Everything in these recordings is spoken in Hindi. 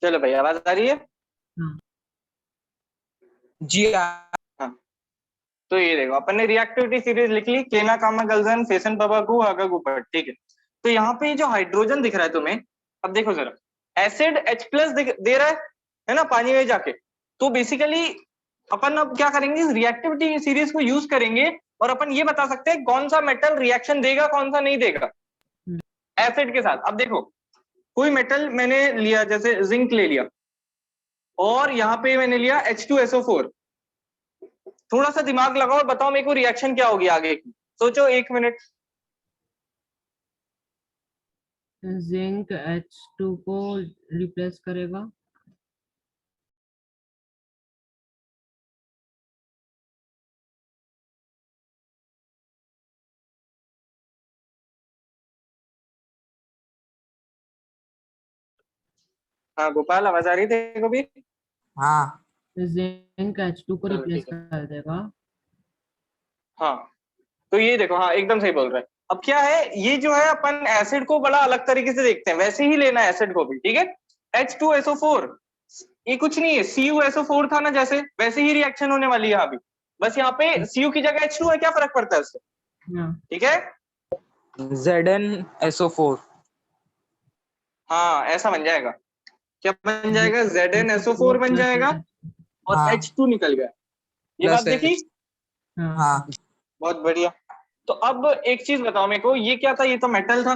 चलो भाई, आवाज आ रही है? हाँ। जी हाँ। तो ये देखो, अपन ने रिएक्टिविटी सीरीज लिख ली, केना कामा गलजन फेसन पबाकू हागागुपट, ठीक है। तो यहाँ पे जो हाइड्रोजन दिख रहा है तुम्हें, अब देखो जरा, एसिड H प्लस दे रहा है ना, पानी में जाके। तो बेसिकली अपन अब क्या करेंगे, रिएक्टिविटी सीरीज को यूज करेंगे और अपन ये बता सकते हैं कौन सा मेटल रिएक्शन देगा, कौन सा नहीं देगा एसिड के साथ। अब देखो, कोई मेटल मैंने लिया, जैसे जिंक ले लिया, और यहाँ पे मैंने लिया H2SO4। थोड़ा सा दिमाग लगाओ और बताओ मेरे को रिएक्शन क्या होगी आगे की। सोचो 1 मिनट। जिंक H2 को रिप्लेस करेगा। हाँ गोपाल, आवाज आ रही थी तेरे को भी? हाँ जिंक H2 को चलो रिप्लेस ठीक है। कर देगा। हाँ, तो ये देखो, हाँ एकदम सही बोल रहा है। अब क्या है, ये जो है अपन एसिड को बड़ा अलग तरीके से देखते हैं, वैसे ही लेना है एसिड को भी, ठीक है। H2SO4, ये कुछ नहीं है, CuSO4 था ना, जैसे वैसे ही रिएक्शन होने वाली है यहाँ भी। बस यहाँ पे Cu की जगह H2 है, क्या फर्क पड़ता है उससे? हाँ। ठीक है। ZnSO4। हाँ, ऐसा बन जाएगा। क्या बन जाएगा? ZnSO4 बन जाएगा और हाँ H2 निकल गया। ये बात प्लस देखी? हाँ। हाँ बहुत बढ़िया। तो अब एक चीज बताओ मेरे को, ये क्या था? ये तो मेटल था,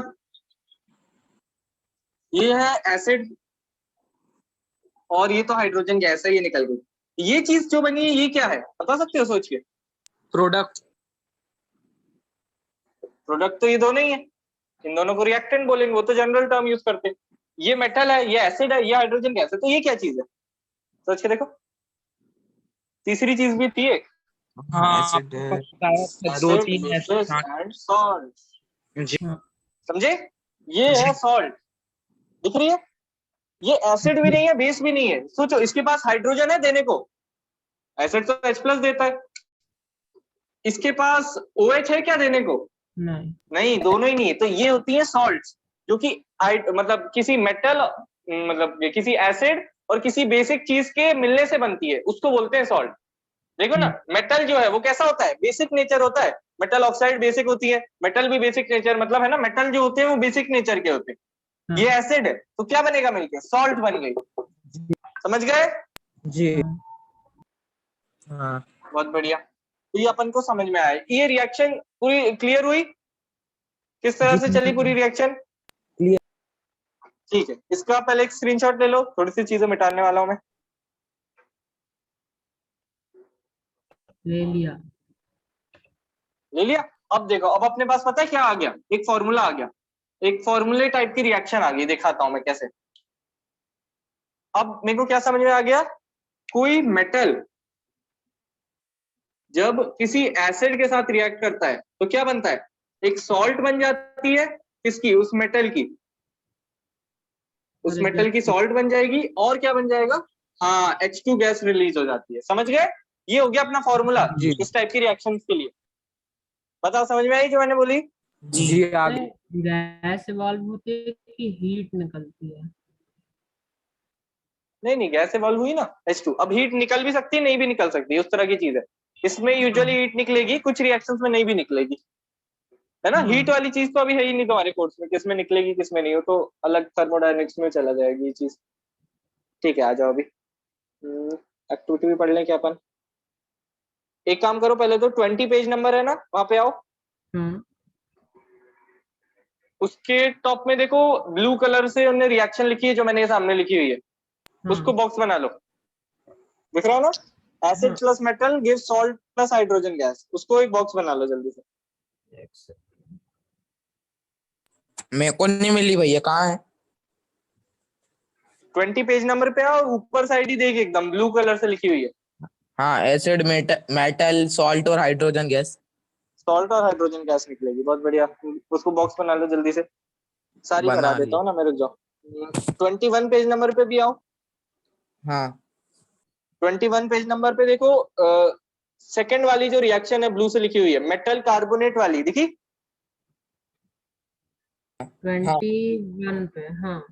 ये है एसिड, और ये तो हाइड्रोजन गैस है, ये निकल गई। ये चीज जो बनी है, ये क्या है बता सकते हो सोच के? प्रोडक्ट। प्रोडक्ट तो ये दोनों ही है, इन दोनों को रिएक्टेंट बोलेंगे, वो तो जनरल टर्म यूज करते हैं। ये मेटल है, ये एसिड है, ये हाइड्रोजन गैस है, तो ये क्या चीज है? सोच के देखो। तीसरी चीज भी थी एक, हाँ एसिड दो एसिड तीन बेसिस एंड सॉल्ट। जी समझे? ये है सॉल्ट, दिख रही है? ये एसिड भी नहीं है, बेस भी नहीं है। सोचो, इसके पास हाइड्रोजन है देने को, एसिड तो H प्लस देता है, इसके पास OH है क्या देने को? नहीं। नहीं, दोनों ही नहीं है। तो ये होती है सॉल्ट्स, जो कि मतलब किसी मेटल, मतलब ये किसी एसिड और किसी बेसिक चीज के मिलने से बनती है, उसको बोलते हैं सॉल्ट। देखो ना, मेटल जो है वो कैसा होता है, बेसिक नेचर होता है। मेटल ऑक्साइड बेसिक होती है, मेटल भी बेसिक नेचर, मतलब है ना, मेटल जो होते हैं वो बेसिक नेचर के होते हैं। ये एसिड है, तो क्या बनेगा मिलके? सॉल्ट बन गई। समझ गए? जी हाँ बहुत बढ़िया। तो ये अपन को समझ में आया, ये रिएक्शन पूरी क्लियर हुई, किस तरह से चली पूरी रिएक्शन? क्लियर। ठीक है, इसका पहले एक स्क्रीनशॉट ले लो, थोड़ी सी चीजें मिटाने वाला हूं मैं। ले लिया। ले लिया? अब देखो, अब अपने पास पता है क्या आ गया, एक फॉर्मूला आ गया, एक फॉर्मूले टाइप की रिएक्शन आ गई। दिखाता हूं मैं कैसे। अब मेरे को क्या समझ में आ गया, कोई मेटल जब किसी एसिड के साथ रिएक्ट करता है तो क्या बनता है? एक सॉल्ट बन जाती है, किसकी? उस मेटल की। उस मेटल की सॉल्ट बन जाएगी, और क्या बन जाएगा? हाँ, H2 गैस रिलीज हो जाती है। समझ गए? ये हो गया अपना फॉर्मूला जी इस टाइप की रिएक्शंस के लिए। बताओ, समझ में आई जो मैंने बोली? जी आगे। गैस इवॉल्व होती है कि हीट निकलती है? नहीं नहीं, गैस इवॉल्व हुई ना H2। अब हीट निकल भी सकती है, नहीं भी निकल सकती, उस तरह की चीज है। इसमें यूजुअली हीट निकलेगी, कुछ रिएक्शंस में नहीं भी निकलेगी, है ना। हीट वाली चीज तो अभी है ही नहीं तुम्हारे कोर्स में, किसमें निकलेगी किसमें नहीं, हो तो अलग थर्मोडायनेमिक्स में चला जाएगी ये चीज। ठीक है, आ जाओ अभी। एक्टिविटी भी पढ़ लें क्या अपन? एक काम करो, पहले तो 20 पेज नंबर है ना, वहां पे आओ। उसके टॉप में देखो, ब्लू कलर से उन्होंने रिएक्शन लिखी है, जो मैंने सामने लिखी हुई है, उसको बॉक्स बना लो। दिख रहा है ना? Acid plus metal give salt plus hydrogen gas, उसको एक बॉक्स बना लो जल्दी से। मेरे को नहीं मिली भैया, कहाँ है? 20 पेज नंबर पे आओ, ऊपर साइड ही देख, एकदम ब्लू कलर से लिखी हुई है। हाँ एसिड मेटल सॉल्ट और हाइड्रोजन गैस। सॉल्ट और हाइड्रोजन गैस निकलेगी, बहुत बढ़िया। उसको बॉक्स बना लो जल्दी से। सारी करा बना देता ली। हूँ ना मैं, रुक जाओ। 21 पेज नंबर पे भी आओ। हाँ 21 पेज नंबर पे देखो, सेकंड वाली जो रिएक्शन है ब्लू से लिखी हुई है, मेटल कार्बोनेट वाली, दिखी? 21 पे। हाँ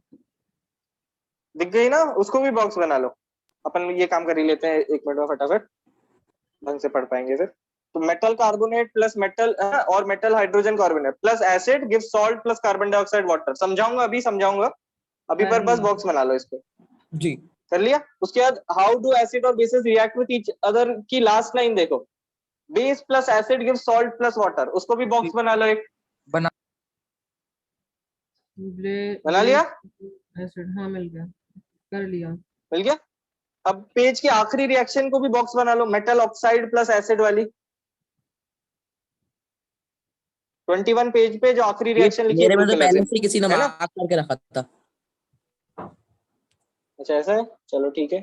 दिख गई ना, उसको भी बॉक्स बना लो। अपन ये काम कर ही लेते हैं 1 मिनट में फटाफट, ढंग से पढ़ पाएंगे फिर। तो मेटल कार्बोनेट प्लस मेटल और metal hydrogen carbonate plus acid give salt plus carbon dioxide water. समझाऊंगा अभी, समझाऊंगा अभी, पर बस बॉक्स बना लो इसको। जी कर लिया। उसके बाद हाउ डू एसिड और basis react with each other की लास्ट लाइन देखो, base plus acid give salt plus water, उसको भी बॉक्स बना लो एक। बना बना लिया? एसिड, हाँ मिल गया, कर लिया। मिल गया। अब पेज के आखिरी रिएक्शन को भी बॉक्स बना लो, मेटल ऑक्साइड प्लस एसिड वाली। 21 पेज पे जो आखिरी रिएक्शन लिखी है मेरे ब्लू में तो कलर पहले से, से किसी ने है ना? मार्क करके रखा था। अच्छा ऐसा है, चलो ठीक है,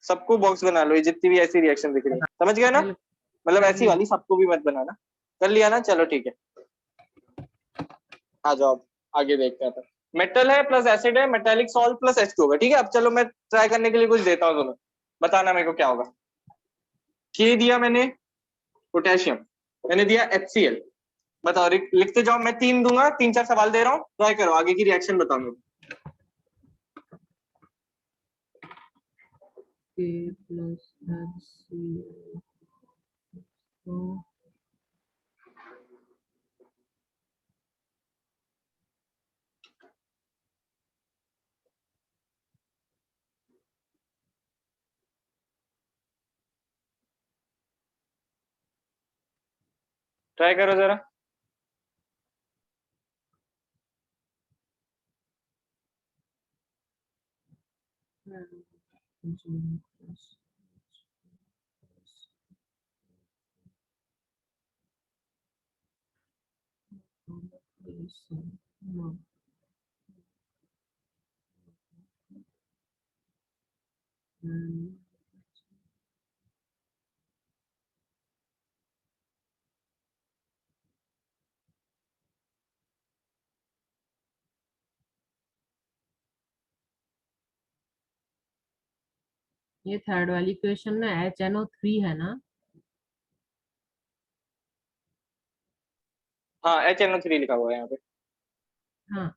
सबको बॉक्स बना लो, ये जितनी भी ऐसी रिएक्शन दिख रही है, समझ गया ना? मतलब ऐसी वाली सबको भी मत बनाना। कर लिया ना? चलो ठीक है, आ जाओ अब आगे देखते हैं। मेटल है प्लस एसिड है, मेटालिक सॉल्ट प्लस H2 होगा। ठीक है, अब चलो मैं ट्राई करने के लिए कुछ देता हूँ तुम्हें, बताना मेरे को क्या होगा। के दिया मैंने पोटेशियम, मैंने दिया HCl। बताओ, लिखते जाओ, मैं 3 दूंगा, 3-4 सवाल दे रहा हूँ, ट्राई करो, आगे की रिएक्शन बताओ मेरे को। K plus HCl, तो ट्राई करो जरा। ये थर्ड वाली क्वेश्चन में HNO3 है ना? हाँ, HNO3 लिखा हुआ है यहाँ पे। हाँ,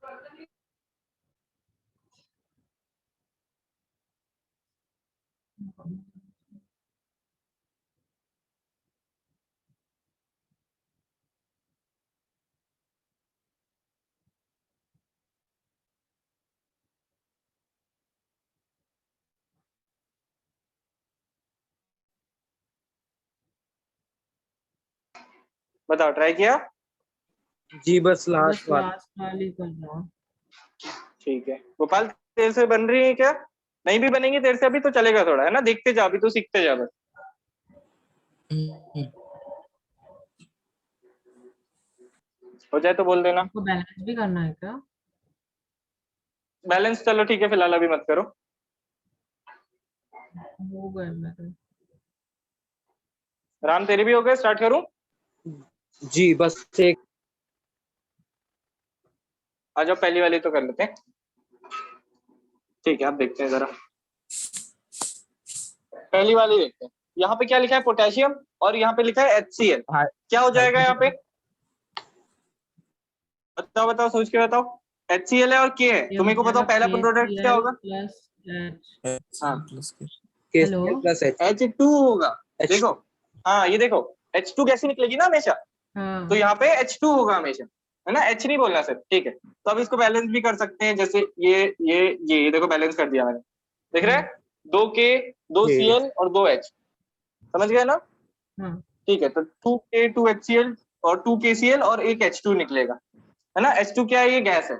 बताओ, ट्राई किया? जी बस बस लास्ट बार। लास्ट वाली कर रहा हूँ। ठीक है गोपाल, तेरे से बन रही है क्या? नहीं भी बनेंगी तेरे से अभी तो चलेगा थोड़ा, है ना? देखते जा, अभी तो सीखते जा बस। हो जाए तो बोल देना। आपको बैलेंस भी करना है क्या? बैलेंस चलो ठीक है, फिलहाल अभी मत करो। हो गए मेरे। राम तेरे भी हो गए, स्टार्ट करूं? जी बस एक। आ जाओ, पहली वाली तो कर लेते हैं। ठीक है, अब देखते हैं जरा, पहली वाली देखते हैं। यहाँ पे क्या लिखा है? पोटेशियम, और यहाँ पे लिखा है HCl। क्या हो जाएगा यहाँ पे? बताओ बताओ, सोच के बताओ। HCl है और K है, ये तुम्हें को बताओ पहला प्रोडक्ट क्या होगा? Plus H। हाँ, हेलो, प्लस एच। H2 होगा। देखो, हाँ ये देखो, H2 कैसी निकलेगी ना हमेशा, हाँ तो यहाँ पे H2 होगा हमेशा, है ना? H नहीं बोलना सर, ठीक है। तो अब इसको बैलेंस भी कर सकते हैं, जैसे ये देखो, बैलेंस कर दिया मैंने, देख रहे हैं? 2K, 2Cl और 2H, समझ गए ना? हाँ, ठीक है, तो 2K 2HCl और 2KCl और एक H2 निकलेगा, है ना? H2 क्या है? ये गैस है,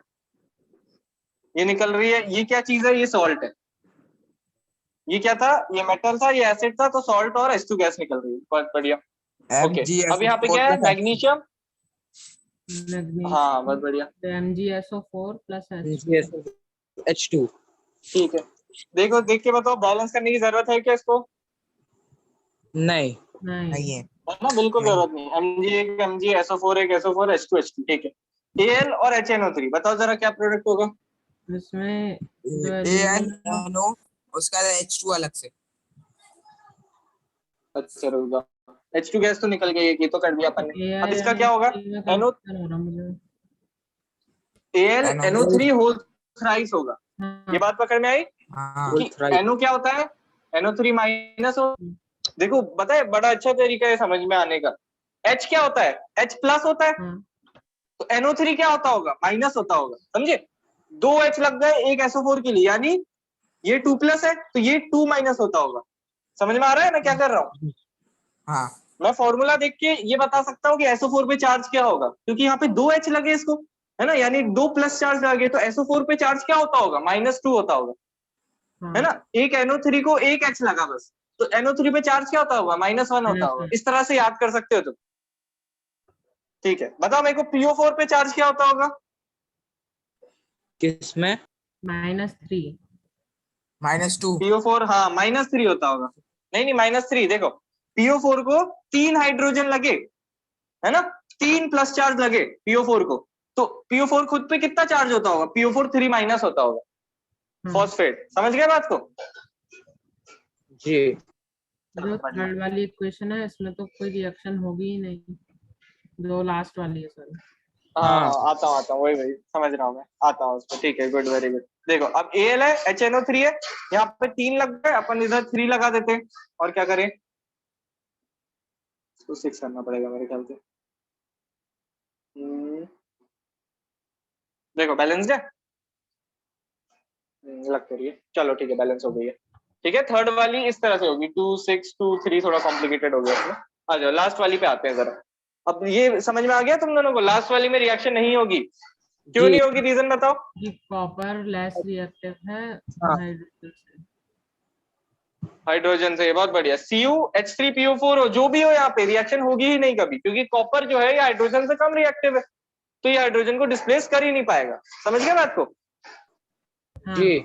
ये निकल रही है। ये क्या चीज है? ये सॉल्ट है। ये क्या था? ये मेटल था, ये एसिड था, तो सॉल्ट और H2 गैस निकल रही है। बहुत बढ़िया। ओके, अब यहाँ पे क्या है? मैग्नीशियम। हाँ, बहुत बढ़िया। MgSO4 plus H। H2। ठीक है, देखो, देख के बताओ, बैलेंस करने की जरूरत है क्या इसको? नहीं नहीं है। है ना, बिल्कुल जरूरत नहीं। Mg एक SO4 H2 ठीक है। Al और HNO3, बताओ जरा क्या प्रोडक्ट होगा? इसमें जो एल्यूमिनियम, AlNO, उसका H2 अलग से। अच्छा रुको, H2 गैस तो निकल गई है, ये तो कर दिया अपन ने। अब इसका क्या होगा? में NO कंफ्यूजन हो रहा मुझे। AlNO3 होल थ्राइस होगा, ये बात पकड़ में आई हाँ कि NO क्या होता है, NO3 माइनस हो। देखो बताए बड़ा अच्छा तरीका है समझ में आने का। H क्या होता है, H प्लस होता है, तो NO3 क्या होता होगा, माइनस होता होगा, समझे। 2 H लग गए एक SO4 के लिए, यानी ये 2 प्लस है तो ये 2 माइनस होता होगा। समझ में आ रहा है मैं क्या कर रहा हूँ। हाँ मैं फॉर्मूला देख के ये बता सकता हूँ कि SO4 पे चार्ज क्या होगा, क्योंकि यहाँ पे 2 H लगे इसको, है ना, यानी 2 प्लस चार्ज लगे, तो SO4 पे चार्ज क्या होता होगा, -2 होता होगा, है ना। एक NO3 को एक H लगा बस, तो NO3 पे चार्ज क्या होता होगा, -1 होता होगा। इस तरह से याद कर सकते हो तुम। ठीक है, बताओ मेरे को PO4 पे चार्ज क्या होता होगा। किसमें? -3। -2 PO4 हाँ -3 होता होगा। नहीं -3, देखो PO4 को 3 हाइड्रोजन लगे, है ना, 3 प्लस चार्ज लगे PO4 को, तो PO4 खुद पे कितना चार्ज होता होगा, PO4 3 माइनस होता होगा, फॉस्फेट। समझ गए बात को। जी। जो थर्ड वाली इक्वेशन है इसमें तो कोई रिएक्शन होगी ही नहीं, जो लास्ट वाली है सर। हाँ आता हूँ वही समझ रहा हूँ मैं, आता हूँ उसको। ठीक है, गुड, वेरी गुड। देखो अब Al है, HNO3 है, यहाँ पे 3 लग गए, अपन इधर 3 लगा देते हैं, और क्या करें, इसको 6 करना पड़ेगा मेरे ख्याल से। देखो बैलेंस्ड है, लग तो रही है, चलो ठीक है, बैलेंस हो गई है। ठीक है, थर्ड वाली इस तरह से होगी, 2 6 2 3, थोड़ा कॉम्प्लिकेटेड हो गया इसमें। आ जाओ लास्ट वाली पे आते हैं जरा। अब ये समझ में आ गया तुम दोनों को, लास्ट वाली में रिएक्शन नहीं होगी, क्यों नहीं होगी, रीजन बताओ। कि कॉपर लेस रिएक्टिव है हाँ। हाइड्रोजन से। हाइड्रोजन से, बहुत बढ़िया। CuH3PO4 हो, जो भी हो, यहाँ पे रिएक्शन होगी ही नहीं कभी, क्योंकि कॉपर जो है ये हाइड्रोजन से कम रिएक्टिव है, तो ये हाइड्रोजन को डिस्प्लेस कर ही नहीं पाएगा। समझ गए बात को। जी।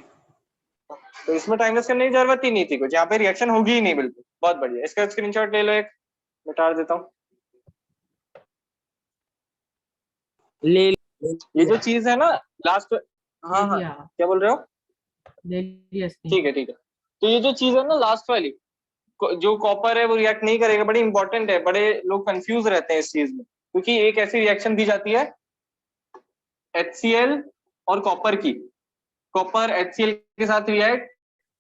तो इसमें टाइम वेस्ट करने की जरूरत ही नहीं थी कुछ, यहाँ पे रिएक्शन होगी ही नहीं बिल्कुल। बहुत बढ़िया, इसका स्क्रीनशॉट ले लो, एक मिटा देता हूँ। ले ये जो चीज है ना लास्ट, हाँ हाँ लिया क्या बोल रहे हो, ले लिया ठीक है ठीक है। तो ये जो चीज है ना लास्ट वाली, जो कॉपर है वो रिएक्ट नहीं करेगा, बड़ी इंपॉर्टेंट है, बड़े लोग कंफ्यूज रहते हैं इस चीज में, क्योंकि एक ऐसी रिएक्शन दी जाती है HCl और कॉपर की, कॉपर HCl के साथ रिएक्ट,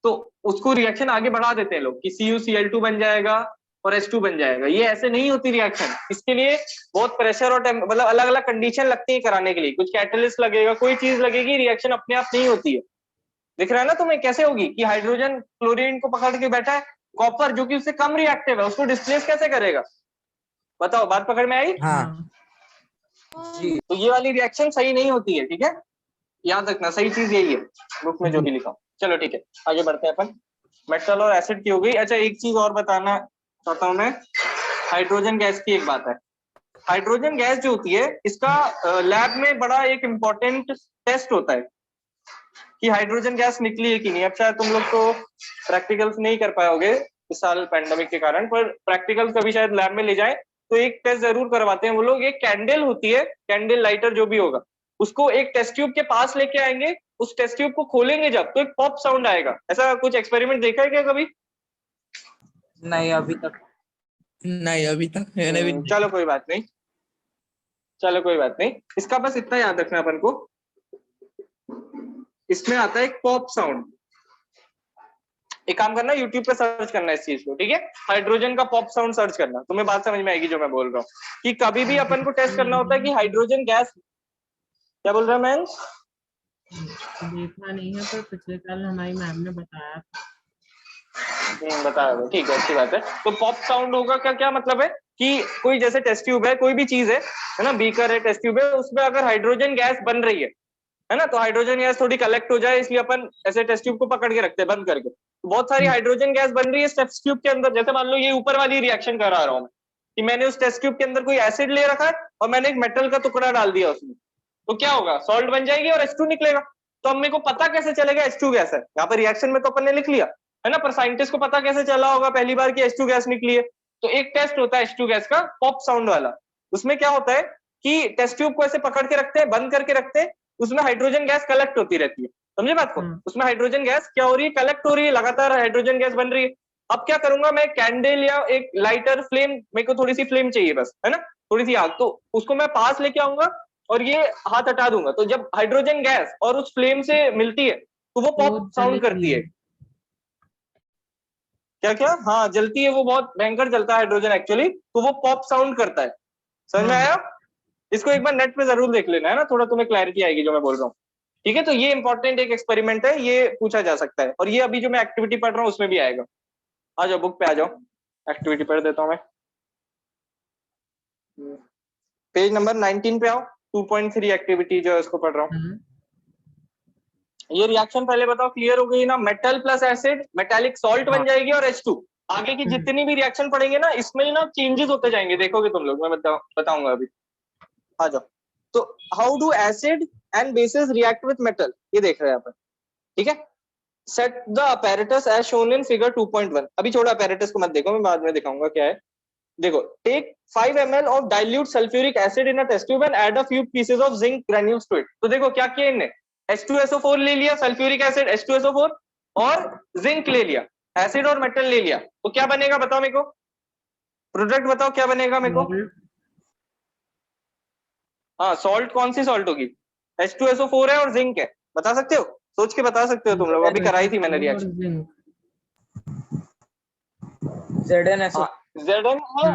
तो उसको रिएक्शन आगे बढ़ा देते हैं लोग कि CuCl2 बन जाएगा और H2 बन जाएगा। ये ऐसे नहीं होती रिएक्शन, इसके लिए बहुत प्रेशर और मतलब अलग अलग कंडीशन लगती है कराने के लिए, कुछ कैटलिस्ट लगेगा, कोई चीज लगेगी, रिएक्शन अपने आप नहीं होती है। दिख रहा है ना तुम्हें कैसे होगी, कि हाइड्रोजन क्लोरीन को पकड़ के बैठा है, कॉपर जो कि उससे कम रिएक्टिव है उसको डिस्प्लेस कैसे करेगा, बताओ, बात पकड़ में आई। हाँ जी। तो ये वाली रिएक्शन सही नहीं होती है, ठीक है, याद रखना, सही चीज यही है बुक में जो भी लिखा। चलो ठीक है, आगे बढ़ते हैं अपन। मेटल और एसिड की हो गई। अच्छा एक चीज और बताना चाहता हूँ मैं, हाइड्रोजन गैस की एक बात है। हाइड्रोजन गैस जो होती है इसका लैब में बड़ा एक इम्पोर्टेंट टेस्ट होता है कि हाइड्रोजन गैस निकली है कि नहीं। अब शायद तुम लोग तो प्रैक्टिकल्स नहीं कर पाओगे इस साल पैंडेमिक के कारण, पर प्रैक्टिकल्स कभी शायद लैब में ले जाए तो एक टेस्ट जरूर करवाते हैं वो लोग। एक कैंडल होती है, कैंडल लाइटर जो भी होगा, उसको एक टेस्ट ट्यूब के पास लेके आएंगे, उस टेस्ट ट्यूब को खोलेंगे जब, तो एक पॉप साउंड आएगा। ऐसा कुछ एक्सपेरिमेंट देखा है क्या कभी। नहीं अभी तक। नहीं अभी तक मैंने भी नहीं। चलो कोई बात नहीं, चलो कोई बात नहीं, इसका बस इतना याद रखना अपन को, इसमें आता है एक पॉप साउंड। एक काम करना, यूट्यूब पे सर्च करना इस चीज को, ठीक है, हाइड्रोजन का पॉप साउंड सर्च करना, तुम्हें बात समझ में आएगी जो मैं बोल रहा हूँ। कि कभी भी अपन को टेस्ट करना होता है कि हाइड्रोजन गैस, क्या बोल रहा है मैं, देखा नहीं है पर पिछले साल हमारी मैम ने बताया था। बताया, ठीक है, अच्छी बात है। तो पॉप साउंड होगा का क्या मतलब है कि कोई जैसे टेस्ट ट्यूब है, कोई भी चीज है ना, बीकर है, टेस्ट ट्यूब है, उसमें अगर हाइड्रोजन गैस बन रही है ना, तो हाइड्रोजन गैस थोड़ी कलेक्ट हो जाए, इसलिए अपन ऐसे टेस्ट ट्यूब को पकड़ के रखते हैं बंद करके। तो बहुत सारी हाइड्रोजन गैस बन रही है टेस्ट ट्यूब के अंदर। जैसे मान लो ये ऊपर वाली रिएक्शन करा रहा हूं मैं, कि मैंने उस टेस्ट ट्यूब के अंदर कोई एसिड ले रखा है और मैंने एक मेटल का टुकड़ा डाल दिया उसमें, तो क्या होगा, सॉल्ट बन जाएगी और H2 निकलेगा। तो अब मेरे को पता कैसे चलेगा H2 गैस है, यहाँ पर रिएक्शन में तो अपन ने लिख लिया है ना, पर साइंटिस्ट को पता कैसे चला होगा पहली बार कि H2 गैस निकली है। तो एक टेस्ट होता है H2 गैस का, पॉप साउंड वाला। उसमें क्या होता है कि टेस्ट ट्यूब को ऐसे पकड़ के रखते हैं, बंद करके रखते हैं, उसमें हाइड्रोजन गैस कलेक्ट होती रहती है। समझे बात को, उसमें हाइड्रोजन गैस क्या हो रही है, कलेक्ट हो रही है, लगातार हाइड्रोजन गैस बन रही है। अब क्या करूंगा मैं, कैंडल या एक लाइटर फ्लेम, मेरे को थोड़ी सी फ्लेम चाहिए बस, है ना, थोड़ी सी आग, तो उसको मैं पास लेके आऊंगा और ये हाथ हटा दूंगा। तो जब हाइड्रोजन गैस और उस फ्लेम से मिलती है तो वो पॉप साउंड करती है। क्या क्या? हाँ जलती है, वो बहुत भयंकर जलता है हाइड्रोजन एक्चुअली, तो वो पॉप साउंड करता है। समझ में आया? इसको एक बार नेट पे जरूर देख लेना है ना, थोड़ा तुम्हें क्लैरिटी आएगी जो मैं बोल रहा हूँ। ठीक है, तो ये इंपॉर्टेंट एक एक्सपेरिमेंट है, ये पूछा जा सकता है, और ये अभी जो मैं एक्टिविटी पढ़ रहा हूँ उसमें भी आएगा। आ जाओ बुक पे आ जाओ, एक्टिविटी पढ़ देता हूँ मैं। पेज नंबर 19 पे आओ, 2.3 एक्टिविटी जो है उसको पढ़ रहा हूँ। ये रिएक्शन पहले बताओ क्लियर हो गई ना? Metal plus acid metallic salt बन जाएगी और H2। आगे की जितनी भी रिएक्शन पढ़ेंगे ना इसमें ना चेंजेस होते जाएंगे, देखोगे तुम लोग, मैं बताऊंगा अभी। आ जाओ। तो how do acid and bases react with metal, ये देख रहे हैं अपन। ठीक है, set the apparatus as shown in figure 2.1। अभी छोड़ो apparatus को मत देखो, मैं बाद में दिखाऊंगा क्या है। देखो, take 5 ml of dilute sulfuric acid in a test tube and add a few pieces of zinc granules to it। तो देखो क्या किया इनने, H2SO4 ले लिया, सल्फ्यूरिक एसिड H2SO4 और जिंक ले लिया, एसिड और मेटल ले लिया, तो क्या बनेगा बताओ मेरे को, प्रोडक्ट बताओ क्या बनेगा मेरे को। हाँ सॉल्ट, कौन सी सॉल्ट होगी? H2SO4 है और जिंक है, बता सकते हो? सोच के बता सकते हो तुम लोग, अभी कराई थी मैंने रिएक्शन। ZnSO। Zn है,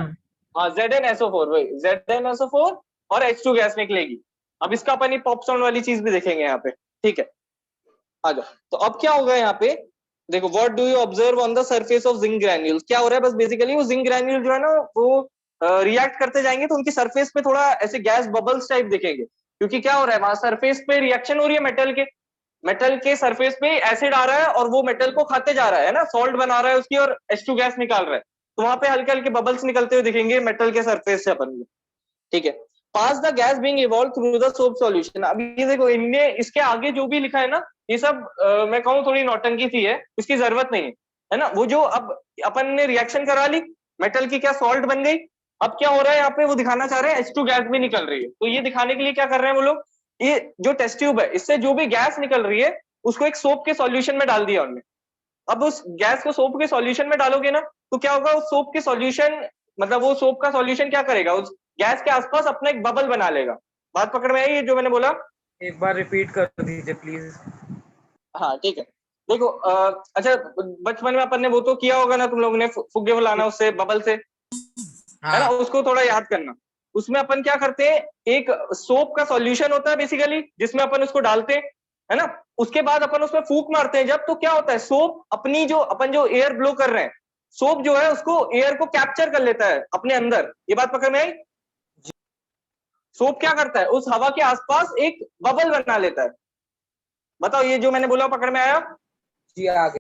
हाँ ZnSO4, वही ZnSO4 और H2 गैस निकलेगी। अब इसका अपन पॉप साउंड वाली चीज भी देखेंगे यहाँ पे। ठीक है, आ जाओ। तो अब क्या होगा यहाँ पे, देखो, what do you observe on the surface of zinc granules. क्या हो रहा है, बस बेसिकली वो जिंक ग्रैन्यूल जो है ना वो रिएक्ट करते जाएंगे तो उनकी सरफेस पे थोड़ा ऐसे गैस बबल्स टाइप दिखेंगे, क्योंकि क्या हो रहा है वहां सरफेस पे रिएक्शन हो रही है, मेटल के सरफेस पे एसिड आ रहा है और वो मेटल को खाते जा रहा है ना, सॉल्ट बना रहा है उसकी और H2 गैस निकाल रहा है, तो वहां पे हल्के हल्के बबल्स निकलते हुए दिखेंगे मेटल के सरफेस से अपन को। ठीक है, pass the gas being evolve through the soap solution. अब ये देखो, इनने इसके आगे जो भी लिखा है ना ये सब मैं कहूँ थोड़ी नौटंकी सी है, इसकी जरूरत नहीं है ना। वो जो अब अपन ने रिएक्शन करा ली, मेटल की क्या सॉल्ट बन गई, अब क्या हो रहा है यहाँ पे वो दिखाना चाह रहे हैं H2 गैस भी निकल रही है। तो ये दिखाने के लिए क्या कर रहे हैं वो लोग, ये जो टेस्ट ट्यूब है इससे जो भी गैस निकल रही है उसको एक सोप के सॉल्यूशन में डाल दिया उन्होंने। अब उस गैस को सोप के सॉल्यूशन में डालोगे ना तो क्या होगा, उस सोप के सॉल्यूशन, मतलब वो सोप का सॉल्यूशन क्या करेगा, उस गैस के आसपास अपना एक बबल बना लेगा। बात पकड़ में आई जो मैंने बोला? एक बार रिपीट कर दीजिए प्लीज। हाँ ठीक है, देखो अच्छा, बचपन में अपन ने वो तो किया होगा ना तुम लोगों ने, फुग्गे फुलाना उससे बबल से, है ना, उसको थोड़ा याद करना। उसमें अपन क्या करते हैं, एक सोप का सॉल्यूशन होता है बेसिकली जिसमें अपन उसको डालते हैं, है ना, उसके बाद अपन उसमें फूंक मारते हैं जब, तो क्या होता है सोप अपनी जो अपन जो एयर ब्लो कर रहे हैं, सोप जो है उसको एयर को कैप्चर कर लेता है अपने अंदर। ये बात पकड़ में आई? सोप क्या करता है, उस हवा के आसपास एक बबल बना लेता है। बताओ ये जो मैंने बोला पकड़ में आया? जी आगे,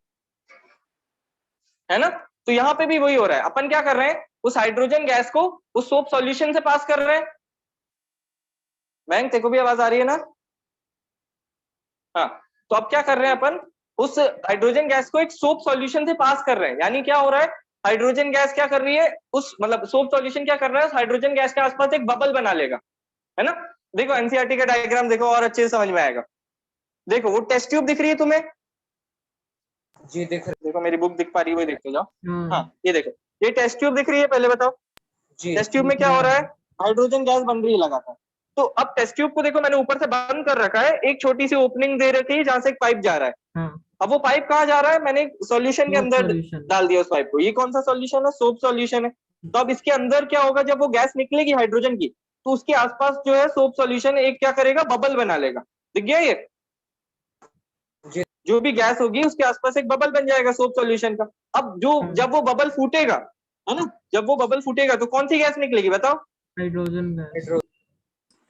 है ना। तो यहाँ पे भी वही हो रहा है, अपन क्या कर रहे हैं, उस हाइड्रोजन गैस को उस सोप सॉल्यूशन से पास कर रहे हैं। बैंक तेरे को भी आवाज आ रही है ना? हाँ, तो अब क्या कर रहे हैं अपन, उस हाइड्रोजन गैस को एक सोप सॉल्यूशन से पास कर रहे हैं। यानी क्या हो रहा है, हाइड्रोजन गैस क्या कर रही है, उस मतलब सोप सॉल्यूशन क्या कर रहा है, उस हाइड्रोजन गैस के आसपास एक बबल बना लेगा, है ना। देखो एनसीईआरटी का डायग्राम देखो और अच्छे से समझ में आएगा। देखो वो टेस्ट ट्यूब दिख रही है तुम्हें? जी दिख रही। देखो मेरी बुक दिख पा रही है, वही देखते जाओ। हाँ ये देखो, ये टेस्ट ट्यूब दिख रही है, पहले बताओ जी टेस्ट ट्यूब में क्या हो रहा है, हाइड्रोजन गैस बन रही है लगातार। तो अब टेस्ट ट्यूब को देखो मैंने ऊपर से बंद कर रखा है, एक छोटी सी ओपनिंग दे रखी है जहां से एक पाइप जा रहा है। अब वो पाइप कहाँ जा रहा है, मैंने सॉल्यूशन के अंदर डाल दिया उस पाइप को। ये कौन सा सॉल्यूशन है, सोप सॉल्यूशन है। तो अब इसके अंदर क्या होगा, जब वो गैस निकलेगी हाइड्रोजन की तो उसके आसपास जो है सोप सॉल्यूशन एक क्या करेगा, बबल बना लेगा। दिख गया ये? जो भी गैस होगी उसके आसपास एक बबल बन जाएगा सोप सॉल्यूशन का। अब जो जब वो बबल फूटेगा, है ना, जब वो बबल फूटेगा तो कौन सी गैस निकलेगी बताओ? हाइड्रोजन गैस,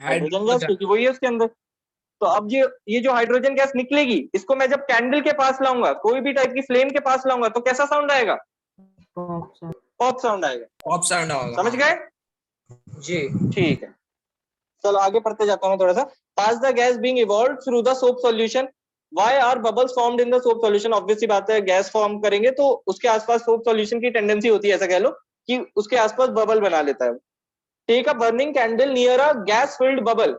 हाइड्रोजन गैस, क्योंकि वही है उसके अंदर। तो अब ये जो हाइड्रोजन गैस निकलेगी, इसको मैं जब कैंडल के पास लाऊंगा, कोई भी टाइप की फ्लेम के पास लाऊंगा, तो कैसा साउंड आएगा? पॉप साउंड आएगा। पॉप साउंड होगा, समझ गए? जी ठीक है, चलो आगे पढ़ते जाता हूँ थोड़ा सा। Pass the gas being evolved through the soap solution, why are bubbles formed in the soap solution. Obviously बात है, गैस फॉर्म करेंगे तो उसके आसपास सोप सॉल्यूशन की टेंडेंसी होती है, ऐसा कह लो कि उसके आसपास बबल बना लेता है। Take a burning candle near a gas filled bubble.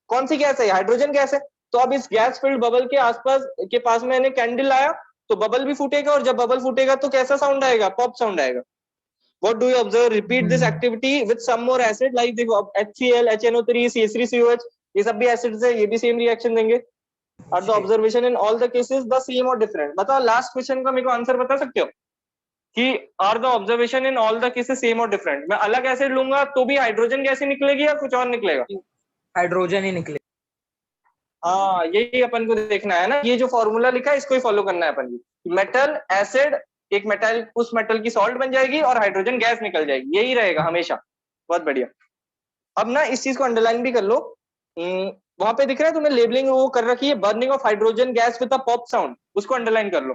कौन सी गैस है, हाइड्रोजन गैस है। तो अब इस गैस फिल्ड बबल के आसपास के पास मैंने कैंडल लाया तो बबल भी फूटेगा, और जब बबल फूटेगा तो कैसा साउंड आएगा, पॉप साउंड आएगा। What do you observe? Repeat this activity with some more acid, like देखो अब HCl, HNO3, CH3COH, ये सब भी एसिड्स है, ये भी सेम रिएक्शन देंगे। आर द जी observation in all the cases the same or different? बताओ लास्ट क्वेश्चन का मेरे को आंसर बता सकते हो कि are the observation in all the cases same or different? मैं अलग एसिड लूंगा तो भी हाइड्रोजन गैस ही निकलेगी या कुछ और निकलेगा? हाइड्रोजन ही निकले। हाँ, यही अपन को देखना है ना, ये जो फॉर्मूला लिखा है इसको ही फॉलो करना है अपन को। मेटल एसिड, एक मेटल, उस मेटल की सॉल्ट बन जाएगी और हाइड्रोजन गैस निकल जाएगी, यही रहेगा हमेशा। बहुत बढ़िया। अब ना इस चीज को अंडरलाइन भी कर लो। वहां पे दिख रहा है तुम्हें लेबलिंग वो कर रखी है, burning of hydrogen gas with a pop sound, उसको अंडरलाइन कर लो।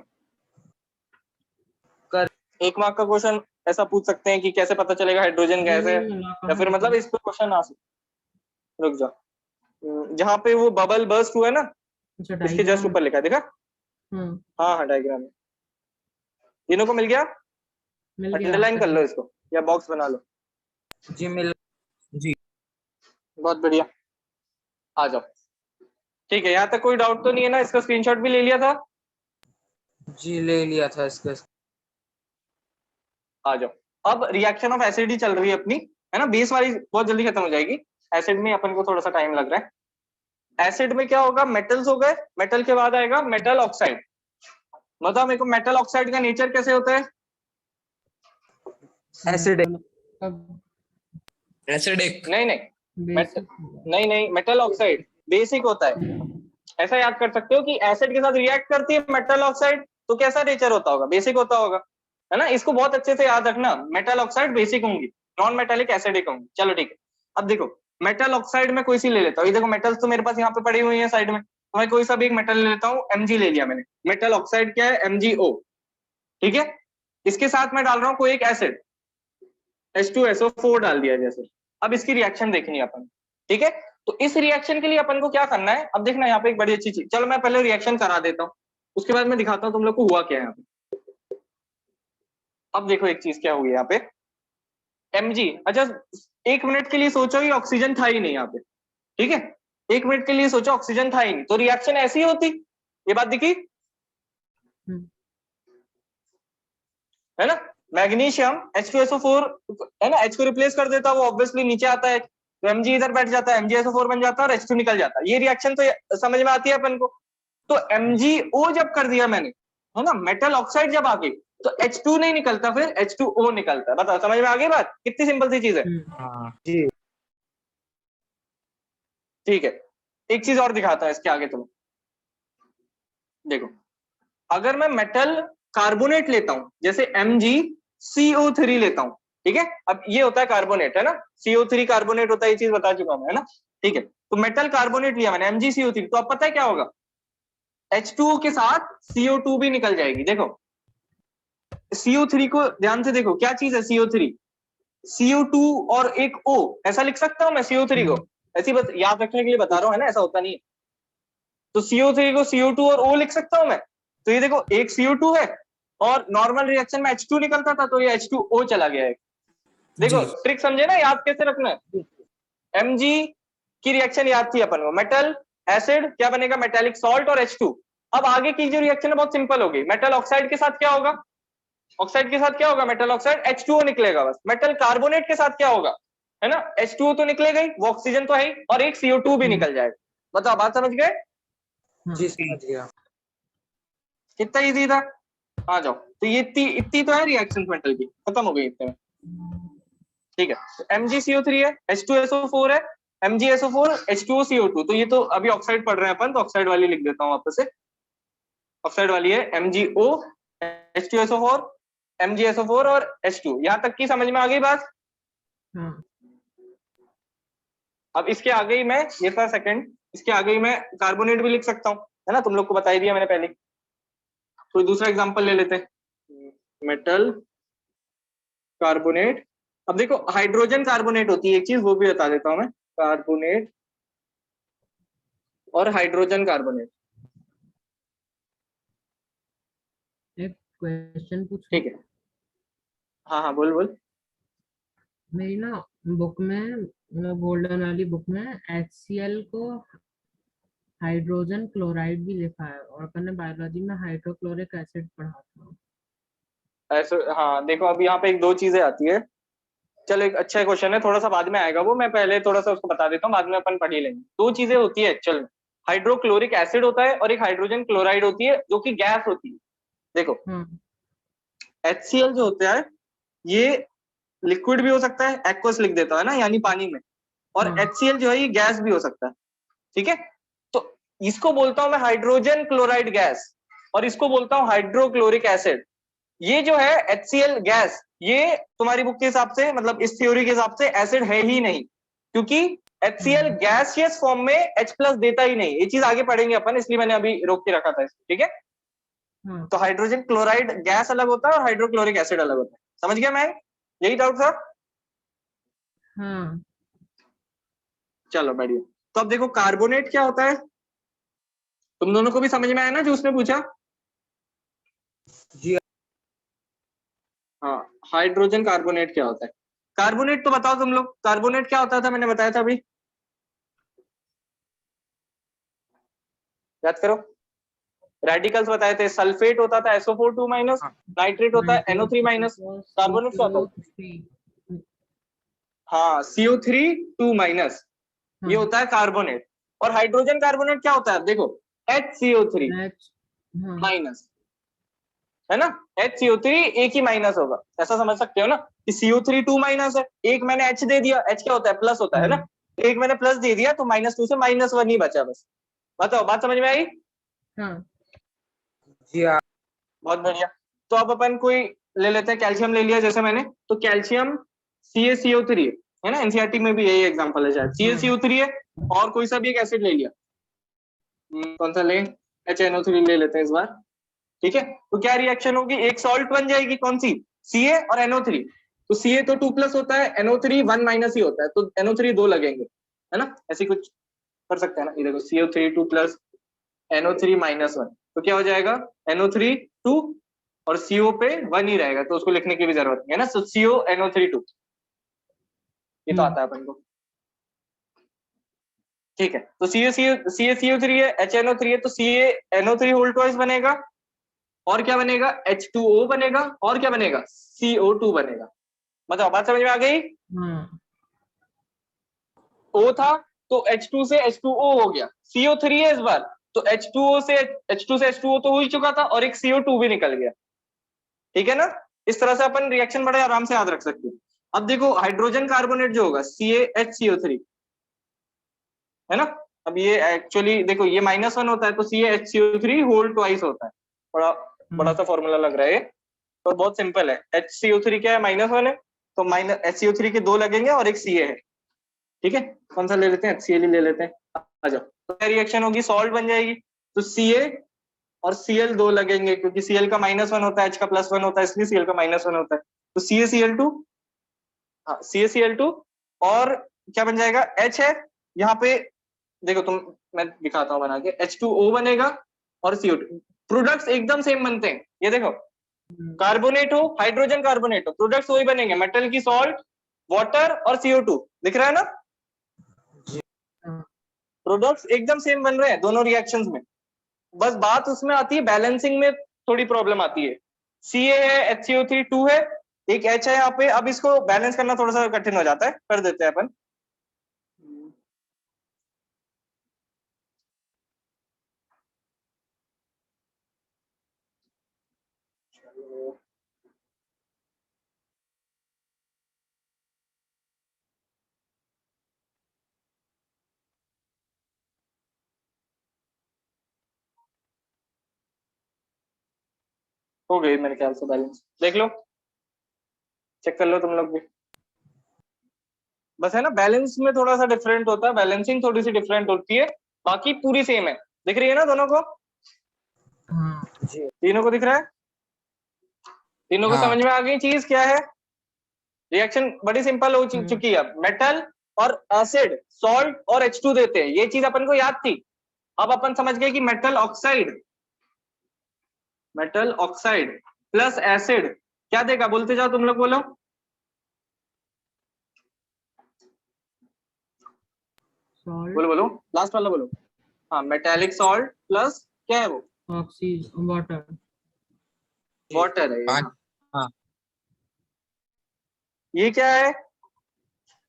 कर। एक मार्क का क्वेश्चन ऐसा पूछ सकते हैं कि कैसे पता चलेगा हाइड्रोजन गैस है, या फिर मतलब इस पे क्वेश्चन आ सकता। रुक जाओ, जहाँ पे वो बबल बर्स्ट हुआ है ना, इसके जस्ट ऊपर लिखा है, देखा? हाँ हाँ, डायग्राम में। तीनों को मिल गया? अंडरलाइन कर लो इसको या बॉक्स बना लो। जी मिल। जी बहुत बढ़िया, आ जाओ। ठीक है, यहाँ तक कोई डाउट तो नहीं है ना? इसका स्क्रीनशॉट भी ले लिया था? जी ले लिया था इसका। आ जाओ। अब रिएक्शन ऑफ एसिड ही चल रही है अपनी, है ना? बेस वाली बहुत जल्दी खत्म हो जाएगी, एसिड में अपन को थोड़ा सा टाइम लग रहा है। एसिड में क्या होगा? मेटल्स हो गए, मेटल के बाद आएगा मेटल ऑक्साइड। मतलब मेरे को मेटल ऑक्साइड का नेचर कैसे होता है? एसिडिक। एसिडिक। नहीं नहीं नहीं, मेटल ऑक्साइड बेसिक होता है। ऐसा याद कर सकते हो कि एसिड के साथ रिएक्ट करती है मेटल ऑक्साइड, तो कैसा नेचर होता होगा? बेसिक होता होगा, है ना? इसको बहुत अच्छे से याद रखना, मेटल ऑक्साइड बेसिक होंगी, नॉन मेटेलिक एसिडिक होंगी। चलो ठीक है। अब देखो, मेटल ऑक्साइड में कोई सी ले लेता हूँ, ये देखो मेटल्स तो मेरे पास यहाँ पे पड़ी हुई है साइड में, तो मैं कोई सा भी एक मेटल ले लेता हूँ। Mg ले लिया मैंने, मेटल ऑक्साइड क्या है? MgO। ठीक है, इसके साथ मैं डाल रहा हूँ कोई एक एसिड, H2SO4 डाल दिया जैसे। अब इसकी रिएक्शन देखनी है अपन, ठीक है? तो इस रिएक्शन के लिए अपन को क्या करना है? अब देखना यहाँ पे एक बड़ी अच्छी चीज, चलो मैं पहले रिएक्शन करा देता हूँ, उसके बाद मैं दिखाता हूँ तुम लोग को हुआ क्या है यहाँ पे। अब देखो एक चीज क्या हुई यहाँ पे, Mg, अच्छा 1 मिनट के लिए सोचो ये ऑक्सीजन था ही नहीं यहाँ पे, ठीक है? 1 मिनट के लिए सोचो ऑक्सीजन था ही नहीं, तो रिएक्शन ऐसी होती, ये बात दिखी है ना? मैग्नीशियम H2SO4 है ना, H को रिप्लेस कर देता, वो ऑब्वियसली नीचे आता है, तो Mg इधर बैठ जाता है, MgSO4 बन जाता है और H2 निकल जाता है। ये रिएक्शन तो समझ में आती है अपन को। तो MgO जब कर दिया मैंने, है ना, मेटल ऑक्साइड जब आ गई, तो H2 नहीं निकलता, फिर H2O निकलता है। बताओ समझ में आ गई बात? कितनी सिंपल सी चीज है। जी ठीक है, एक चीज और दिखाता है इसके आगे तुम्हें। देखो, अगर मैं मेटल कार्बोनेट लेता हूं, जैसे MgCO3 लेता हूं, ठीक है? अब ये होता है कार्बोनेट, है ना? CO3 कार्बोनेट होता है, ये चीज बता चुका हूं, है ना? ठीक है, तो मेटल कार्बोनेट लिया मैंने MgCO3, तो अब पता है क्या होगा? H2O के साथ CO2 भी निकल जाएगी। देखो CO3 को ध्यान से देखो, क्या चीज है CO3? CO2 और एक O, ऐसा लिख सकता हूं मैं CO3 को? ऐसी बस याद रखने के लिए बता रहा हूं, है ना? ऐसा होता नहीं है। तो CO3 को CO2 और O लिख सकता हूं मैं। तो ये देखो, एक CO2 है और नॉर्मल रिएक्शन में H2 निकलता था, तो ये H2O चला गया है। देखो ट्रिक समझे ना, याद कैसे रखना है? Mg की रिएक्शन याद थी अपन को, मेटल एसिड क्या बनेगा? मेटेलिक सॉल्ट और H2। अब आगे की जो रिएक्शन है बहुत सिंपल होगी। मेटल ऑक्साइड के साथ क्या होगा? ऑक्साइड के साथ क्या होगा? मेटल ऑक्साइड H2O निकलेगा बस। मेटल कार्बोनेट के साथ क्या होगा? है ना, H2O तो निकलेगा ही, वो ऑक्सीजन तो है ही, और एक CO2 भी निकल जाएगा। बताओ बात समझ गए? जी समझ गया। कितना इजी था। आ जाओ, तो ये इतनी तो है रिएक्शन मेटल की, खत्म हो गई इतने में। ठीक है, तो MgCO3 है, H2SO4 है, MgSO4 H2OCO2, तो ये तो अभी ऑक्साइड पढ़ रहे हैं अपन, तो ऑक्साइड वाली लिख देता हूँ वापस से। ऑक्साइड वाली है MgO H2SO4 MgSO4 और H2। यहां तक की समझ में आ गई बात? अब इसके आगे ही मैं, ये था सेकंड, इसके आगे ही मैं कार्बोनेट भी लिख सकता हूँ, है ना? तुम लोग को बता ही दिया मैंने पहले। कोई दूसरा एग्जांपल ले लेते हैं, मेटल कार्बोनेट। अब देखो हाइड्रोजन कार्बोनेट होती है एक चीज, वो भी बता देता हूं मैं, कार्बोनेट और हाइड्रोजन कार्बोनेट। एक क्वेश्चन पूछ। ठीक है, हाँ हाँ बोल बोल। मेरी ना बुक में, गोल्डन वाली बुक में HCl को हाइड्रोजन क्लोराइड भी लिखा है, और अपन ने बायोलॉजी में हाइड्रोक्लोरिक एसिड पढ़ा था। ऐसे हाँ, देखो अब यहाँ पे एक दो चीजें आती है। चलो एक अच्छा क्वेश्चन है, थोड़ा सा बाद में आएगा वो, मैं पहले थोड़ा सा उसको बता देता हूँ, बाद में अपन पढ़ ही लेंगे। दो चीजें होती है एक्चुअल में, हाइड्रोक्लोरिक एसिड होता है और एक हाइड्रोजन क्लोराइड होती है जो कि गैस होती है। देखो HCl जो होता है ये लिक्विड भी हो सकता है, एक्वस लिख देता है ना, यानी पानी में, और HCl जो है ये गैस भी हो सकता है। ठीक है, तो इसको बोलता हूं मैं हाइड्रोजन क्लोराइड गैस और इसको बोलता हूं हाइड्रोक्लोरिक एसिड। ये जो है HCl गैस, ये तुम्हारी बुक के हिसाब से, मतलब इस थ्योरी के हिसाब से एसिड है ही नहीं, क्योंकि HCl गैसियस फॉर्म में H+ देता ही नहीं। ये चीज आगे पढ़ेंगे अपन, इसलिए मैंने अभी रोक के रखा था इसको। ठीक है, तो हाइड्रोजन क्लोराइड गैस अलग होता है और हाइड्रोक्लोरिक एसिड अलग होता है। समझ गया मैं? यही डाउट था? हाँ। चलो बढ़िया। तो अब देखो कार्बोनेट क्या होता है, तुम दोनों को भी समझ में आया ना जो उसने पूछा? जी हाँ, हाइड्रोजन कार्बोनेट क्या होता है? कार्बोनेट तो बताओ तुम लोग, कार्बोनेट क्या होता था? मैंने बताया था अभी, याद करो। रेडिकल्स बताए थे, सल्फेट होता था SO4 2-, नाइट्रेट होता है NO3-। कार्बोनेट क्या होता है? हाँ, CO3 2-, ये होता है कार्बोनेट। और हाइड्रोजन कार्बोनेट क्या होता है? देखो HCO3-, है ना, HCO3 एक ही माइनस होगा, ऐसा समझ सकते हो ना कि CO3 2- है। एक मैंने H दे दिया, H क्या होता है? प्लस होता है ना, एक मैंने प्लस दे दिया तो -2 से -1 ही बचा बस। बताओ, बात समझ में आई? जी हाँ। बहुत बढ़िया। तो अब अपन कोई ले लेते हैं, कैल्शियम ले लिया जैसे मैंने, तो कैल्शियम CaCO3 है ना, एनसीईआरटी में भी यही एग्जांपल है शायद, CaCO3 है। और कोई सा भी एक एसिड ले लिया, कौन सा ले? HNO3 ले लेते हैं इस बार। ठीक है, तो क्या रिएक्शन होगी? एक सॉल्ट बन जाएगी, कौन सी? Ca और NO3। तो Ca तो 2+ होता है, NO3 1- ही होता है, तो NO3 2 लगेंगे, है ना, ऐसे कुछ कर सकते हैं ना। ये देखो CO3 2+, NO3 -1, तो क्या हो जाएगा? NO3 2 और CO पे 1 ही रहेगा, तो उसको लिखने की भी जरूरत नहीं है ना। तो CO NO3 2, ये तो आता है अपन को। ठीक है, तो CaCO3 है, HNO3 है, तो CaNO3 होल ट्वाइस बनेगा, और क्या बनेगा? H2O बनेगा, और क्या बनेगा? CO2 बनेगा। बताओ, बात समझ में आ गई? O था तो H2 से H2O हो गया, CO3 है इस बार, तो H2 से H2O तो हो ही चुका था, और एक CO2 भी निकल गया। ठीक है ना, इस तरह से अपन रिएक्शन बड़े आराम से याद रख सकते हैं। अब देखो हाइड्रोजन कार्बोनेट जो होगा CaHCO3, है ना, अब ये एक्चुअली देखो ये -1 होता है, तो CaHCO3 होल ट्वाइस होता है। बड़ा बड़ा सा फॉर्मूला लग रहा है ये, तो बहुत सिंपल है। HCO3 क्या है? -1 है, तो HCO3 के 2 लगेंगे और एक Ca है। ठीक है, कौन सा ले लेते हैं? HCl ले लेते हैं। आ जाओ, तो क्या रिएक्शन होगी? सॉल्ट बन जाएगी, तो Ca और Cl 2 लगेंगे, क्योंकि Cl का -1 होता है, H का +1 होता है, इसलिए Cl का -1 होता है, तो CaCl2। हाँ, CaCl2, और क्या बन जाएगा? H है यहाँ पे, देखो तुम, मैं दिखाता हूँ बना के, H2O बनेगा और CO2। प्रोडक्ट्स एकदम सेम बनते हैं, ये देखो, कार्बोनेट हो, हाइड्रोजन कार्बोनेट हो, प्रोडक्ट्स वही बनेंगे, मेटल की सॉल्ट, वाटर और CO2, दिख रहा है ना? प्रोडक्ट्स एकदम सेम बन रहे हैं दोनों रिएक्शंस में, बस बात उसमें आती है बैलेंसिंग में, थोड़ी प्रॉब्लम आती है। Ca है, HCO3 2 है, एक H है यहाँ पे, अब इसको बैलेंस करना थोड़ा सा कठिन हो जाता है, कर देते हैं अपन। हो गई मेरे ख्याल से बैलेंस, देख लो, चेक कर लो तुम लोग भी। बस है ना, बैलेंस में थोड़ा सा डिफरेंट होता है, बैलेंसिंग थोड़ी सी डिफरेंट होती है, बाकी पूरी सेम है। दिख रही है ना दोनों को? जी तीनों को दिख रहा है? तीनों को हाँ समझ में आ गई चीज क्या है? रिएक्शन बड़ी सिंपल हो चुकी है। मेटल और एसिड, सॉल्ट और H2 देते हैं, ये चीज अपन को याद थी। अब अपन समझ गए कि मेटल ऑक्साइड प्लस एसिड क्या देगा? बोलते जाओ, तुम लोग बोलो। बोलो बोलो, लास्ट वाला बोलो। हाँ, मेटेलिक सॉल्ट प्लस क्या है वो? Oxygen, water. वाटर है ये। हाँ हाँ ये क्या है?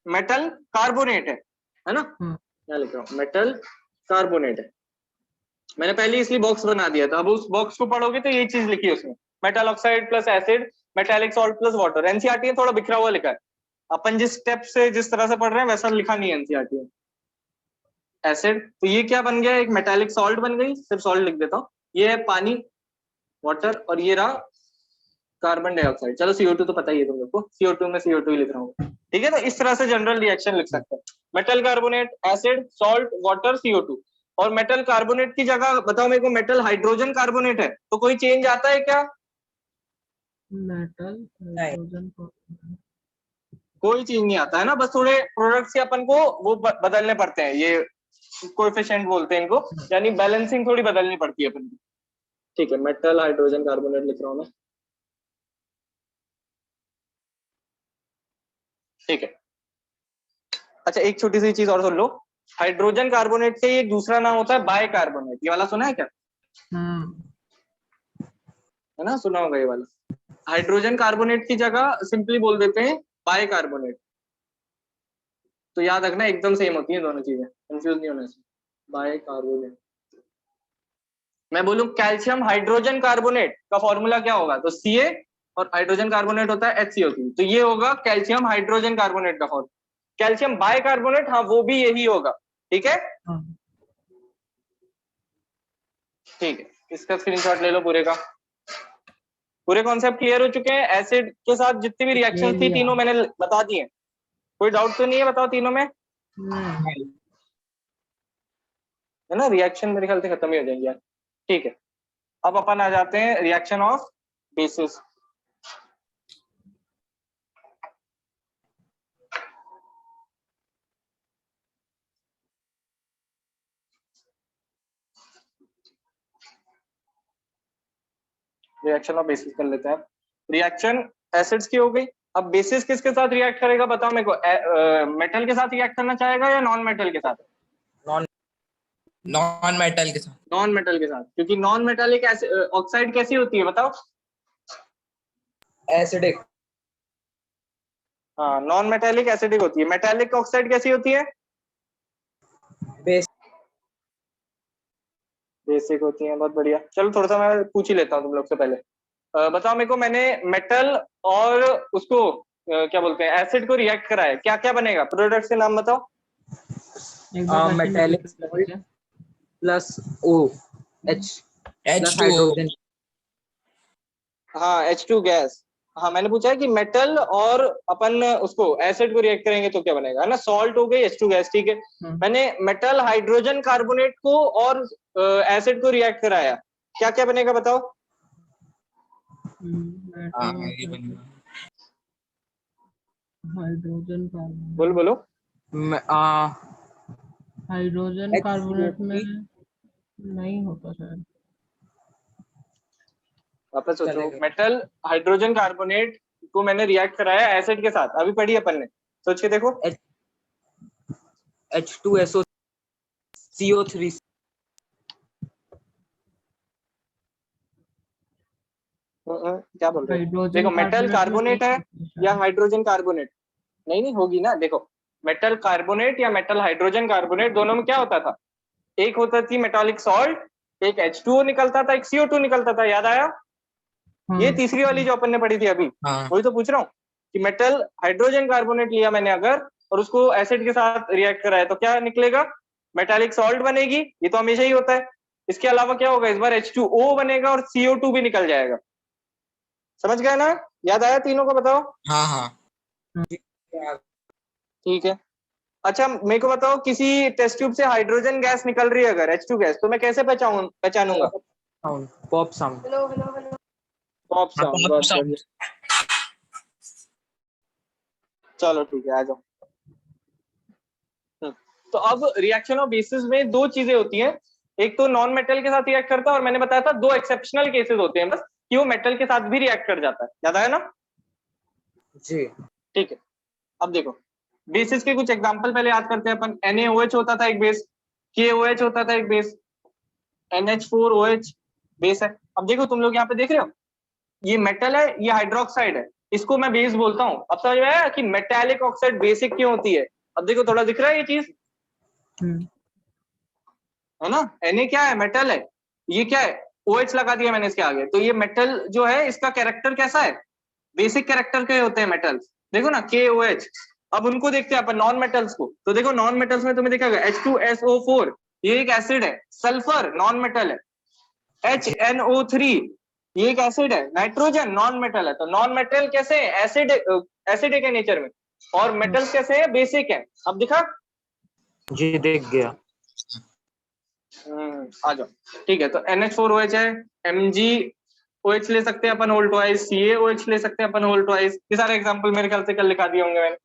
मेटल कार्बोनेट है ना? क्या लिख रहा हूँ? मेटल कार्बोनेट है। मैंने पहले इसलिए बॉक्स बना दिया था, अब उस बॉक्स को पढ़ोगे तो ये चीज लिखी है उसमें, metal oxide plus acid, metallic salt plus water. NCERT में थोड़ा बिखरा हुआ लिखा है, अपन जिस स्टेप से जिस तरह से पढ़ रहे हैं वैसा लिखा नहीं है एनसीईआरटी में। एसिड, तो ये क्या बन गया, एक मेटालिक सॉल्ट बन गई, सिर्फ सॉल्ट लिख देता हूँ, ये है पानी वाटर, और ये रहा कार्बन डाइऑक्साइड। चलो CO2 तो पता ही है तुम लोग को, CO2 में CO2 ही लिख रहा हूँ, ठीक है। तो इस तरह से जनरल रिएक्शन लिख सकते हैं, metal carbonate, acid, salt, water, CO2। और मेटल कार्बोनेट की जगह बताओ मेरे को मेटल हाइड्रोजन कार्बोनेट है तो कोई चेंज आता है क्या? मेटल हाइड्रोजन कोई चेंज नहीं आता है ना, बस थोड़े प्रोडक्ट्स के अपन को वो बदलने पड़ते हैं, ये कोएफिशिएंट बोलते हैं इनको, यानी बैलेंसिंग थोड़ी बदलनी पड़ती है अपन को, ठीक है। मेटल हाइड्रोजन कार्बोनेट लिख रहा हूं मैं, ठीक है। अच्छा एक छोटी सी चीज और सुन लो, हाइड्रोजन कार्बोनेट के एक दूसरा नाम होता है बाय कार्बोनेट, ये वाला सुना है क्या? है ना, सुना होगा ये वाला। हाइड्रोजन कार्बोनेट की जगह सिंपली बोल देते हैं बाय कार्बोनेट, तो याद रखना एकदम सेम होती है दोनों चीजें, कंफ्यूज नहीं होना चाहिए। बाय कार्बोनेट, मैं बोलूं कैल्शियम हाइड्रोजन कार्बोनेट का फॉर्मूला क्या होगा, तो Ca, और हाइड्रोजन कार्बोनेट होता है HCO3, तो ये होगा कैल्शियम हाइड्रोजन कार्बोनेट का फॉर्मूला। कैल्शियम बाय कार्बोनेट, हाँ वो भी यही होगा, ठीक है। ठीक है, इसका स्क्रीनशॉट ले लो पूरे का। पूरे कॉन्सेप्ट क्लियर हो चुके हैं, एसिड के साथ जितनी भी रिएक्शन थी तीनों मैंने बता दी है, कोई डाउट तो नहीं है, बताओ तीनों में है ना, रिएक्शन मेरे ख्याल से खत्म ही हो जाएंगे यार, ठीक है। अब अपन आ जाते हैं reaction of basis. Reaction of basis कर लेते हैं। रिएक्शन एसिड्स की हो गई, अब बेसिस किसके साथ रिएक्ट करेगा बताओ मेरे को, मेटल के साथ रिएक्ट करना चाहेगा या नॉन मेटल के साथ? नॉन मेटल के साथ। नॉन मेटल के साथ, क्योंकि नॉन मेटालिक ऑक्साइड कैसी होती है बताओ? एसिडिक। हाँ, नॉन मेटालिक एसिडिक होती है। मेटालिक ऑक्साइड कैसी होती है? बेसिक होती है, बहुत बढ़िया। चलो थोड़ा सा मैं पूछ ही लेता हूँ तुम लोग से पहले, बताओ मेरे को, मैंने मेटल और उसको क्या बोलते हैं एसिड को रिएक्ट कराया, क्या क्या बनेगा, प्रोडक्ट्स के नाम बताओ। Metallic plus OH plus hydrogen. हाँ H2 गैस, हाँ मैंने पूछा है कि मेटल और अपन उसको एसिड को रिएक्ट करेंगे तो क्या बनेगा, है ना, सॉल्ट हो गई H2 गैस, ठीक है। मैंने मेटल हाइड्रोजन कार्बोनेट को और एसिड को रिएक्ट कराया, क्या क्या बनेगा बताओ? हाइड्रोजन कार्बोनेट, बोलो बोलो। हाइड्रोजन कार्बोनेट में नहीं होता शायद, वापस सोचो, मेटल हाइड्रोजन कार्बोनेट को मैंने रिएक्ट कराया एसिड के साथ, अभी पढ़ी अपन ने, सोच के देखो। H2SO CO3। क्या बोल रहे हो? देखो मेटल कार्बोनेट है या हाइड्रोजन कार्बोनेट, नहीं नहीं होगी ना, देखो मेटल कार्बोनेट या मेटल हाइड्रोजन कार्बोनेट दोनों में क्या होता था, एक होता थी मेटालिक सॉल्ट, एक H2O निकलता था, एक CO2 निकलता था, याद आया? ये तीसरी वाली जो अपन ने पढ़ी थी अभी, वही तो पूछ रहा हूँ कि मेटल हाइड्रोजन कार्बोनेट लिया मैंने अगर और उसको एसिड के साथ रिएक्ट कराया तो क्या निकलेगा, मेटालिक सॉल्ट बनेगी, ये तो हमेशा ही होता है। इसके अलावा क्या होगा, इस बार H2O बनेगा और CO2 भी निकल जाएगा, समझ गए ना, याद आया तीनों को, बताओ। हाँ हाँ ठीक है। अच्छा मेरे को बताओ, किसी टेस्ट ट्यूब से हाइड्रोजन गैस निकल रही है अगर H2 गैस, तो मैं कैसे पहचानूंगा? Pop sound. पॉप साउंड, बहुत बढ़िया। चलो ठीक है, आ जाओ। तो अब रिएक्शन ऑफ बेसिस में दो चीजें होती हैं, एक तो नॉन मेटल के साथ रिएक्ट करता है, और मैंने बताया था दो एक्सेप्शनल केसेस होते हैं बस कि वो मेटल के साथ भी रिएक्ट कर जाता है, याद आया ना जी? ठीक है। अब देखो बेसिस के कुछ एग्जांपल पहले याद करते हैं अपन। NaOH होता था एक बेस, KOH होता था एक बेस, NH4OH बेस है। अब देखो तुम लोग यहाँ पे देख रहे हो, ये मेटल है, ये हाइड्रोक्साइड है, इसको मैं बेस बोलता हूँ। अब समझ में आया कि मेटालिक ऑक्साइड बेसिक क्यों होती है? अब देखो थोड़ा दिख रहा है ये चीज, है ना। Na क्या है, मेटल है, ये क्या है, OH लगा दिया मैंने इसके आगे, तो ये मेटल जो है इसका कैरेक्टर कैसा है, बेसिक कैरेक्टर के होते हैं मेटल्स, देखो ना KOH। अब उनको देखते हैं अपन नॉन मेटल्स को, तो देखो नॉन मेटल्स में तुम्हें देखा H2SO4, ये एक एसिड है, सल्फर नॉन मेटल है, HNO3 ये एक एसिड है, नाइट्रोजन नॉन मेटल है। तो नॉन मेटल कैसे है, एसिडिक है नेचर में, और मेटल्स कैसे है, बेसिक है। अब दिखा, जी दिख गया। आ जाओ, ठीक है। तो NH4OH है, MgOH ले सकते हैं अपन होल ट्वाइस, CaOH ले सकते हैं अपन होल ट्वाइस। ये सारे एग्जांपल मेरे ख्याल से कल लिखा दिए होंगे मैंने।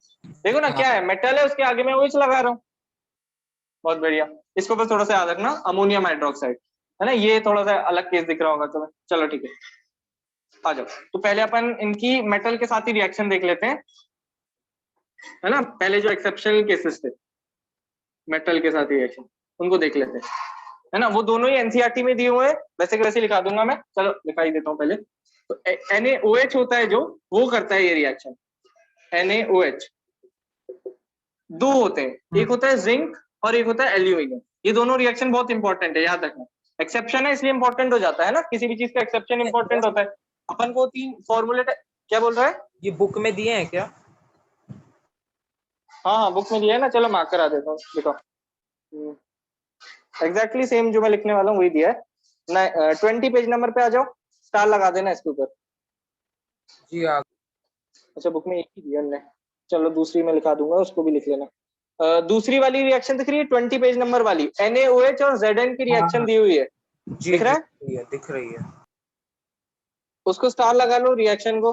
देखो ना क्या है, मेटल है, उसके आगे मैं OH लगा रहा हूँ, बहुत बढ़िया। इसको बस थोड़ा सा याद रखना, अमोनियम हाइड्रोक्साइड, है ना, ये थोड़ा सा अलग केस दिख रहा होगा तुम्हें। चलो ठीक है, आ जाओ। तो पहले अपन इनकी मेटल के साथ ही रिएक्शन देख लेते हैं, है ना। पहले जो एक्सेप्शनल केसेस थे मेटल के साथ रिएक्शन, उनको देख लेते हैं, है ना। वो दोनों ही एनसीईआरटी में दिए हुए हैं, वैसे के वैसे लिखा दूंगा मैं, चलो दिखाई देता हूँ पहले। तो NaOH होता है जो, वो करता है ये रिएक्शन। NaOH दो होते हैं, एक होता है जिंक और एक होता है एल्यूमिनियम। ये दोनों रिएक्शन बहुत इंपॉर्टेंट है, याद रखना। एक्सेप्शन है इसलिए इंपॉर्टेंट हो जाता है ना, किसी भी चीज का एक्सेप्शन इंपॉर्टेंट होता है। अपन को 3 फॉर्मूले, क्या बोल रहा है, ये बुक में दिए हैं क्या? हाँ बुक में दिया है ना, चलो मार्क करा देता हूँ, देखो एग्जैक्टली सेम जो मैं लिखने वाला हूँ वही दिया है ना। 20 पेज नंबर पे आ जाओ, स्टार लगा देना इसके ऊपर। जी आ अच्छा बुक में एक ही दिया हमने, चलो दूसरी में लिखा दूंगा, उसको भी लिख लेना। दूसरी वाली रिएक्शन दिख रही है 20 पेज नंबर वाली, NaOH और Zn की रिएक्शन दी हुई है, जी दिख रहा है, दिख रही है। उसको स्टार लगा लो, रिएक्शन को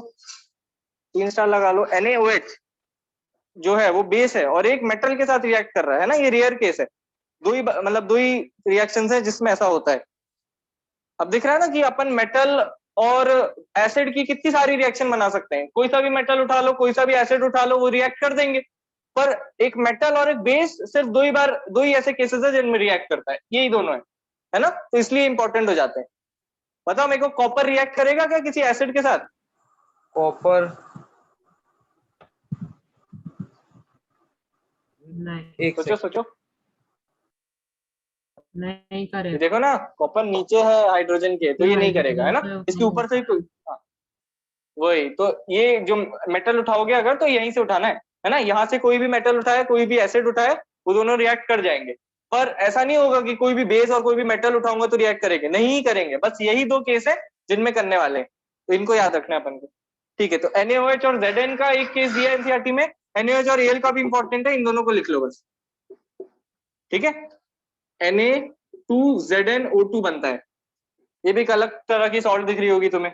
3 स्टार लगा लो। NaOH जो है वो बेस है और एक मेटल के साथ रिएक्ट कर रहा है ना, ये रेयर केस है, दो ही रिएक्शंस है जिसमें ऐसा होता है। अब दिख रहा है ना कि अपन मेटल और एसिड की कितनी सारी रिएक्शन बना सकते हैं, कोई सा भी मेटल उठा लो, कोई सा भी एसिड उठा लो, वो रिएक्ट कर देंगे। पर एक मेटल और एक बेस सिर्फ दो ही ऐसे केसेस है जिनमें रिएक्ट करता है, यही दोनों है ना, तो इसलिए इंपॉर्टेंट हो जाते हैं। बताओ मेरे को, कॉपर रिएक्ट करेगा क्या किसी एसिड के साथ? कॉपर नहीं, एक सोचो सेकंड। सोचो, नहीं ये करेगा। देखो ना, कॉपर नीचे है हाइड्रोजन के, तो ये नहीं करेगा, है ना, इसके ऊपर से ही कोई, हाँ वही तो। ये जो मेटल उठाओगे अगर, तो यहीं से उठाना है ना, यहाँ से कोई भी मेटल उठाए, कोई भी एसिड उठाए, वो दोनों रिएक्ट कर जाएंगे। पर ऐसा नहीं होगा कि कोई भी बेस और कोई भी मेटल उठाऊंगा तो रिएक्ट करेंगे, नहीं करेंगे। बस यही 2 केस है जिनमें करने वाले हैं, तो इनको याद रखना है अपन को, ठीक है। तो NaOH और Zn का एक केस दिया एनसीईआरटी में, NaOH और Al का भी इंपॉर्टेंट है, इन दोनों को लिख लो बस, ठीक है। Na2ZnO2 बनता है, ये भी एक अलग तरह की सॉल्ट दिख रही होगी तुम्हें,